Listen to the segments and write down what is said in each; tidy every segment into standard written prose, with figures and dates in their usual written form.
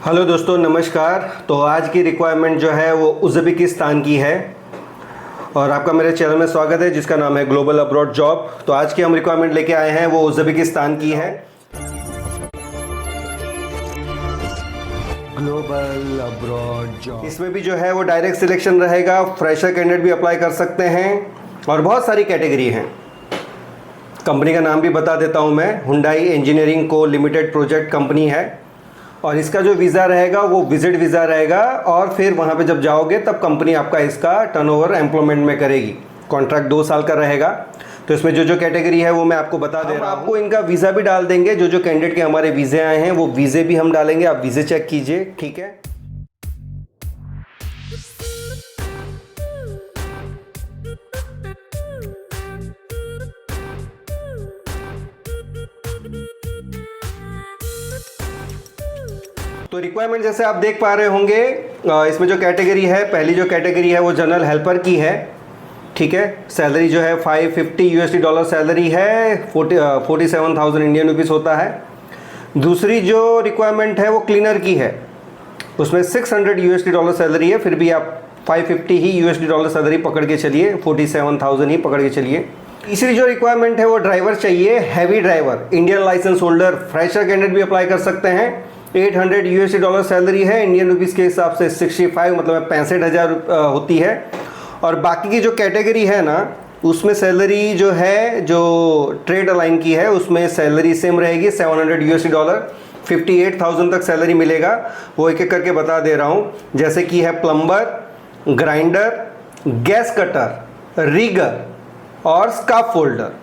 Hello दोस्तों, नमस्कार। तो आज की रिक्वायरमेंट जो है वो उज़्बेकिस्तान की है और आपका मेरे चैनल में स्वागत है जिसका नाम है ग्लोबल अब्रॉड जॉब। तो आज की हम रिक्वायरमेंट लेके आए हैं वो उज़्बेकिस्तान की है। Global abroad job. इसमें भी जो है वो डायरेक्ट सिलेक्शन रहेगा, फ्रेशर कैंडिडेट भी अप्लाई कर सकते हैं और बहुत सारी कैटेगरी हैं। कंपनी का नाम भी बता देता हूँ मैं, हुंडई इंजीनियरिंग को लिमिटेड प्रोजेक्ट कंपनी है और इसका जो वीज़ा रहेगा वो विजिट वीज़ा रहेगा और फिर वहाँ पे जब जाओगे तब कंपनी आपका इसका टर्नओवर एम्प्लॉयमेंट में करेगी। कॉन्ट्रैक्ट 2 साल का रहेगा। तो इसमें जो जो कैटेगरी है वो मैं आपको बता दे रहा हूँ। आपको इनका वीज़ा भी डाल देंगे, जो जो कैंडिडेट के हमारे वीज़े आए हैं वो वीज़े भी हम डालेंगे, आप वीज़े चेक कीजिए, ठीक है। तो रिक्वायरमेंट जैसे आप देख पा रहे होंगे, इसमें जो कैटेगरी है, पहली जो कैटेगरी है वो जनरल हेल्पर की है, ठीक है। सैलरी जो है $550 सैलरी है, 47,000 इंडियन रुपीस होता है। दूसरी जो रिक्वायरमेंट है वो क्लीनर की है, उसमें $600 सैलरी है, फिर भी आप 550 ही $, सैलरी पकड़ के चलिए, 47,000 ही पकड़ के चलिए। तीसरी जो रिक्वायरमेंट है वो ड्राइवर चाहिए, heavy driver, Indian license holder, fresher candidate भी अप्लाई कर सकते हैं। $800 सैलरी है, इंडियन रुपीस के हिसाब से 65 मतलब 65,000 होती है। और बाकी की जो कैटेगरी है ना, उसमें सैलरी जो है, जो ट्रेड अलाइन की है, उसमें सैलरी सेम रहेगी, $700, 58,000 तक सैलरी मिलेगा। वो एक एक करके बता दे रहा हूँ, जैसे कि है plumber, grinder, gas cutter, rigger और स्कार्फ फोल्डर।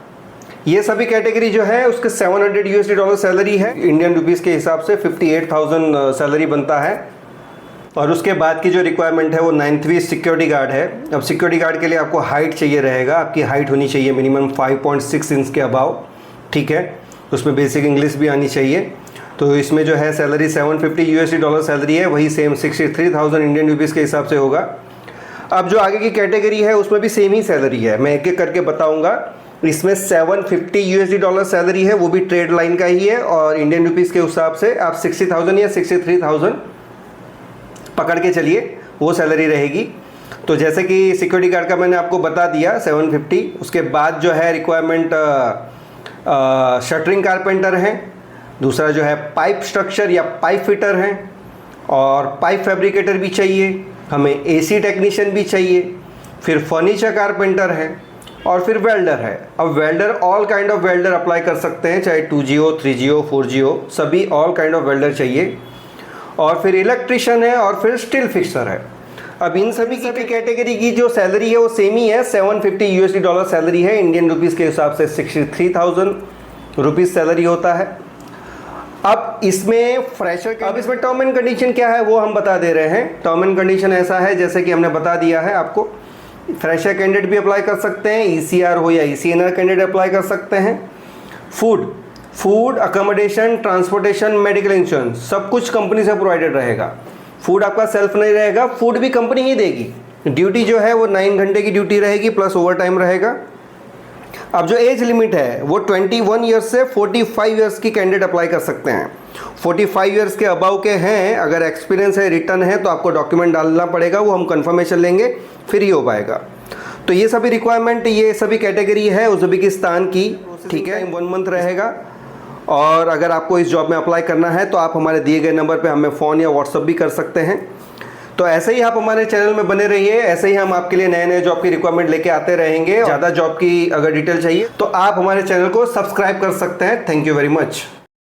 ये सभी कैटेगरी जो है उसके $700 सैलरी है, इंडियन रुपीस के हिसाब से 58,000 सैलरी बनता है। और उसके बाद की जो रिक्वायरमेंट है वो 9वीं सिक्योरिटी गार्ड है। अब सिक्योरिटी गार्ड के लिए आपको हाइट चाहिए रहेगा, आपकी हाइट होनी चाहिए मिनिमम 5.6 इंच के अबाव, ठीक है। उसमें बेसिक इंग्लिश भी आनी चाहिए। तो इसमें जो है सैलरी $750 सैलरी है, वही सेम 63,000 इंडियन रुपीज़ के हिसाब से होगा। अब जो आगे की कैटेगरी है उसमें भी सेम ही सैलरी है, मैं एक एक करके बताऊँगा। इसमें $750 सैलरी है, वो भी ट्रेड लाइन का ही है और इंडियन रुपीस के हिसाब से आप 60,000 या 63,000 पकड़ के चलिए, वो सैलरी रहेगी। तो जैसे कि सिक्योरिटी गार्ड का मैंने आपको बता दिया 750। उसके बाद जो है रिक्वायरमेंट शटरिंग कारपेंटर है, दूसरा जो है पाइप स्ट्रक्चर या पाइप फिटर है और पाइप फैब्रिकेटर भी चाहिए, हमें AC टेक्नीशियन भी चाहिए, फिर फर्नीचर कारपेंटर है और फिर वेल्डर है। अब welder all kind of welder apply कर सकते हैं, चाहे 2G, 3G, 4G, सभी ऑल काइंड ऑफ वेल्डर चाहिए। और फिर इलेक्ट्रिशियन है और फिर स्टील फिक्सर है। अब इन सभी की कैटेगरी की जो सैलरी है वो सेम ही है, $750 सैलरी है, इंडियन रुपीस के हिसाब से 63,000 रुपीज़ सैलरी होता है। अब इसमें फ्रेशर के, अब इसमें टर्म एंड कंडीशन क्या है वो हम बता दे रहे हैं। टर्म एंड कंडीशन ऐसा है जैसे कि हमने बता दिया है आपको, फ्रेशर कैंडिडेट भी अप्लाई कर सकते हैं, ECR हो या ECNR कैंडिडेट अप्लाई कर सकते हैं। Food accommodation, transportation, medical insurance सब कुछ कंपनी से प्रोवाइडेड रहेगा। फूड आपका सेल्फ नहीं रहेगा, फूड भी कंपनी ही देगी। ड्यूटी जो है वो 9 घंटे की ड्यूटी रहेगी प्लस ओवर टाइम रहेगा। अब जो एज लिमिट है वो 21 ईयर्स से 45 ईयर्स की कैंडिडेट अप्लाई कर सकते हैं। 45 ईयर्स के अबाव के हैं, अगर एक्सपीरियंस है, रिटर्न है, तो आपको डॉक्यूमेंट डालना पड़ेगा, वो हम कंफर्मेशन लेंगे फिर ही हो पाएगा। तो ये सभी रिक्वायरमेंट, ये सभी कैटेगरी है उज़्बेकिस्तान की, ठीक है। 1 मंथ रहेगा और अगर आपको इस जॉब में अप्लाई करना है तो आप हमारे दिए गए नंबर पे हमें फ़ोन या व्हाट्सअप भी कर सकते हैं। तो ऐसे ही आप हमारे चैनल में बने रहिए, ऐसे ही हम आपके लिए नए नए जॉब की रिक्वायरमेंट लेके आते रहेंगे। ज़्यादा जॉब की अगर डिटेल चाहिए तो आप हमारे चैनल को सब्सक्राइब कर सकते हैं। Thank you very much.